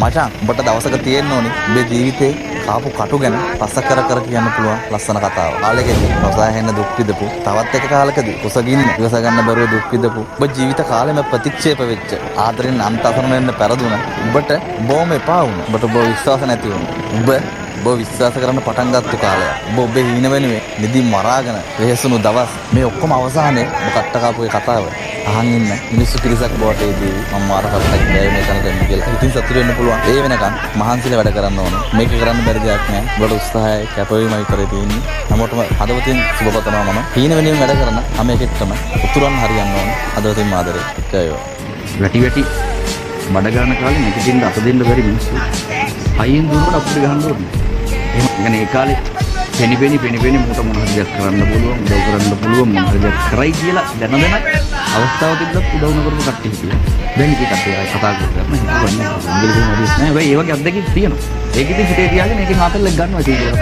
මචං උඹට දවසක තියෙන්න ඕනි උඹේ ජීවිතේ කාපු කටු ගැන රස කර කර කියන්න පුළුවන් ලස්සන කතාව. කාලෙකදී නොසෑහෙන දුක් විඳපු තවත් එක කාලෙකදී කුසගින්න ඉවස ගන්න බැරුව දුක් විඳපු ඔබ ජීවිත කාලෙම ප්‍රතික්ෂේප වෙච්ච ආදරෙන් අන්ත අසරණ වෙන්න පෙරදුන උඹට බොහොම එපා වුණා. උඹට ඔබ විශ්වාස නැති වුණා. ඔබ විශ්වාස කරන්න පටන් ගත්ත කාලය. ඔබ ඔබේ හීන වෙනුවෙන් නිදි මරාගෙන වෙහෙසුණු දවස් මේ ඔක්කොම අවසානයේ ඔබ කට්ට කාපු ඒ කතාව අහන් ඉන්න මිනිස්සු පිරිසක් බවට එදී මම මාර කට්ටක් ගෑවේ මේ තැනට එන්න කියලා. ඉතින් සතුටු වෙන්න පුළුවන්. ඒ වෙනකන් මහන්සිලා වැඩ කරන්න ඕනේ. මේක කරන්න බැරි දෙයක් නෑ. ඔබට උත්සාහය කැපවීමයි කරේ තියෙන්නේ. හැමෝටම හදවතින් සුබ පතනවා මම. හීන වෙනුවෙන් වැඩ කරන හැම එකෙක්ටම උතුරන් හරියන්න ඕනේ. හදවතින් ආදරේ. ජයෝ. වැටි බඩ ගන්න කාලේ නිකටින් අත දෙන්න බැරි මිනිස්සු. අයින් දුන්නට අපිට ගහන්න ඕනේ. එහෙනම් ඒ කාලේ පෙනි මූට මොන හරි දෙයක් කරන්න පුළුවන්, උදව් කරන්න පුළුවන් මොන හරි දෙයක් කරයි කියලා දැන අවස්ථාව තිබ්බත් උදව් නොකරපු කට්ටිය හිටියා. දැන් ඉතින් කට්ටිය කතා කරලා ඉංග්‍රීසි නෑ. ඒ වගේ අත්දැකීම් තියෙනවා. ඒක ඉතින් හිතේ තියාගෙන ඒකෙන් ආතල්ලක් ගන්නවා කියලා.